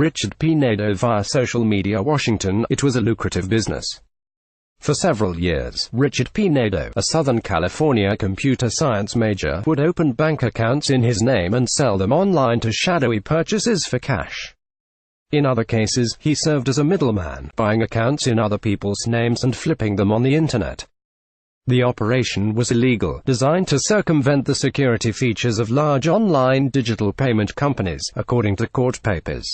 Richard Pinedo via social media. Washington, it was a lucrative business. For several years, Richard Pinedo, a Southern California computer science major, would open bank accounts in his name and sell them online to shadowy purchasers for cash. In other cases, he served as a middleman, buying accounts in other people's names and flipping them on the internet. The operation was illegal, designed to circumvent the security features of large online digital payment companies, according to court papers.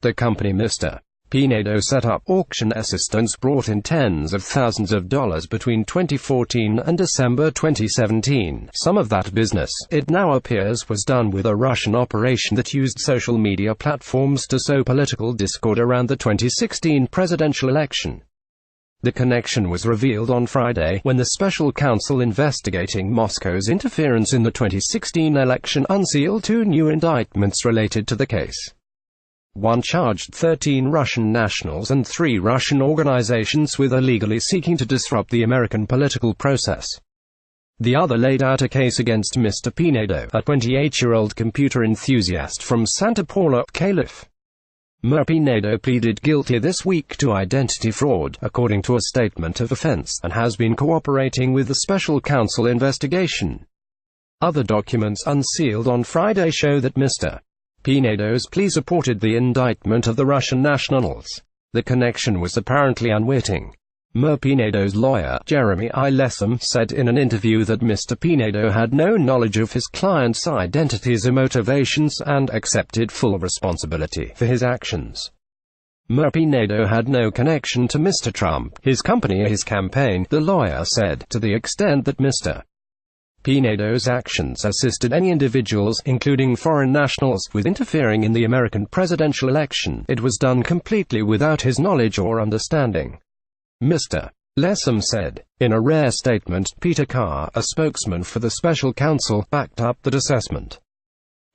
The company Mr. Pinedo set up auction assistance brought in tens of thousands of dollars between 2014 and December 2017. Some of that business, it now appears, was done with a Russian operation that used social media platforms to sow political discord around the 2016 presidential election. The connection was revealed on Friday, when the special counsel investigating Moscow's interference in the 2016 election unsealed 2 new indictments related to the case. One charged 13 Russian nationals and 3 Russian organizations with illegally seeking to disrupt the American political process. The other laid out a case against Mr. Pinedo, a 28-year-old computer enthusiast from Santa Paula, California. Mueller Pinedo pleaded guilty this week to identity fraud, according to a statement of offense, and has been cooperating with the special counsel investigation. Other documents unsealed on Friday show that Mr. Pinedo's plea supported the indictment of the Russian nationals. The connection was apparently unwitting. Mueller Pinedo's lawyer, Jeremy I. Lessam, said in an interview that Mr. Pinedo had no knowledge of his client's identities or motivations, and accepted full responsibility for his actions. Mueller Pinedo had no connection to Mr. Trump, his company or his campaign, the lawyer said, to the extent that Mr. Pinedo's actions assisted any individuals, including foreign nationals, with interfering in the American presidential election. It was done completely without his knowledge or understanding. Mr. Lessam said. In a rare statement, Peter Carr, a spokesman for the special counsel, backed up that assessment.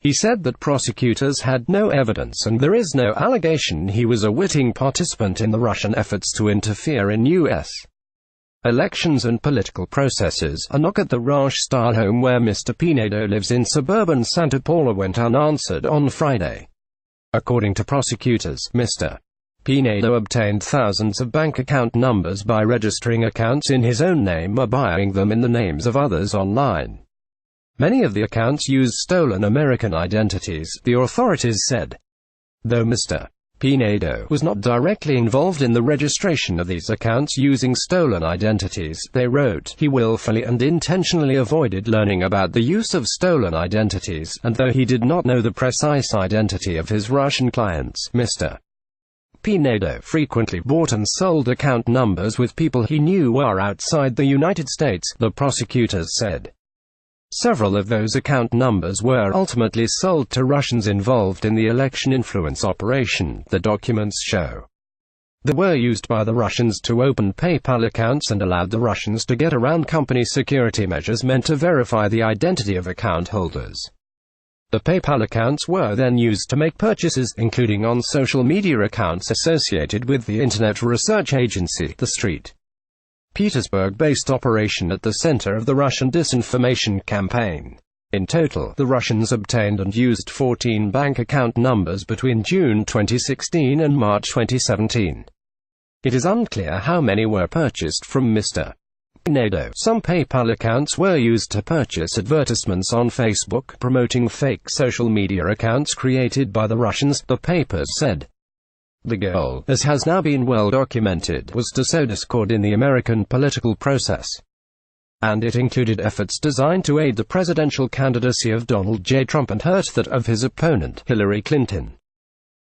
He said that prosecutors had no evidence and there is no allegation he was a witting participant in the Russian efforts to interfere in U.S. elections and political processes. A knock at the Rausch-style home where Mr. Pinedo lives in suburban Santa Paula went unanswered on Friday. According to prosecutors, Mr. Pinedo obtained thousands of bank account numbers by registering accounts in his own name or buying them in the names of others online. Many of the accounts used stolen American identities, the authorities said. Though Mr. Pinedo was not directly involved in the registration of these accounts using stolen identities, they wrote, he willfully and intentionally avoided learning about the use of stolen identities, and though he did not know the precise identity of his Russian clients, Mr. Pinedo frequently bought and sold account numbers with people he knew were outside the United States, the prosecutors said. Several of those account numbers were ultimately sold to Russians involved in the election influence operation, the documents show. They were used by the Russians to open PayPal accounts and allowed the Russians to get around company security measures meant to verify the identity of account holders. The PayPal accounts were then used to make purchases, including on social media accounts associated with the internet research agency, The Street. Petersburg-based operation at the center of the Russian disinformation campaign. In total, the Russians obtained and used 14 bank account numbers between June 2016 and March 2017. It is unclear how many were purchased from Mr. Pinedo. Some PayPal accounts were used to purchase advertisements on Facebook, promoting fake social media accounts created by the Russians, the papers said. The goal, as has now been well documented, was to sow discord in the American political process. And it included efforts designed to aid the presidential candidacy of Donald J. Trump and hurt that of his opponent, Hillary Clinton.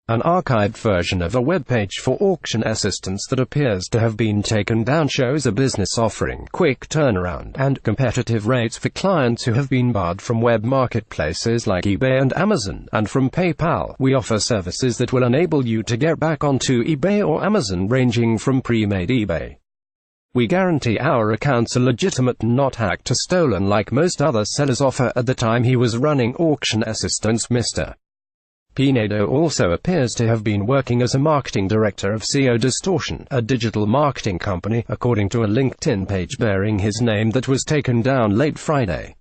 An archived version of a webpage for auction assistance that appears to have been taken down shows a business offering quick turnaround and competitive rates for clients who have been barred from web marketplaces like eBay and Amazon, and from PayPal. We offer services that will enable you to get back onto eBay or Amazon, ranging from pre-made eBay. We guarantee our accounts are legitimate and not hacked or stolen like most other sellers offer. At the time he was running auction assistance, Mr. Pinedo also appears to have been working as a marketing director of SEO Distortion, a digital marketing company, according to a LinkedIn page bearing his name that was taken down late Friday.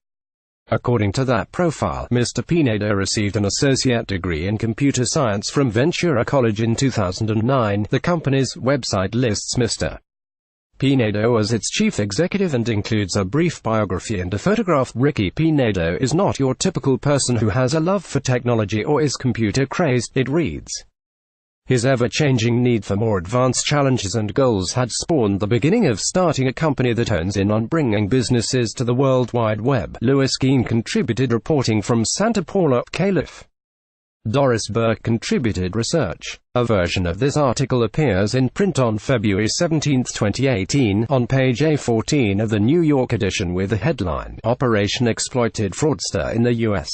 According to that profile, Mr. Pinedo received an associate degree in computer science from Ventura College in 2009. The company's website lists Mr. Pinedo as its chief executive and includes a brief biography and a photograph. Ricky Pinedo is not your typical person who has a love for technology or is computer crazed, it reads. His ever-changing need for more advanced challenges and goals had spawned the beginning of starting a company that hones in on bringing businesses to the World Wide Web. Louis Geen contributed reporting from Santa Paula, Calif. Doris Burke contributed research. A version of this article appears in print on February 17, 2018, on page A14 of the New York edition with the headline, Operation Exploited Fraudster in the U.S.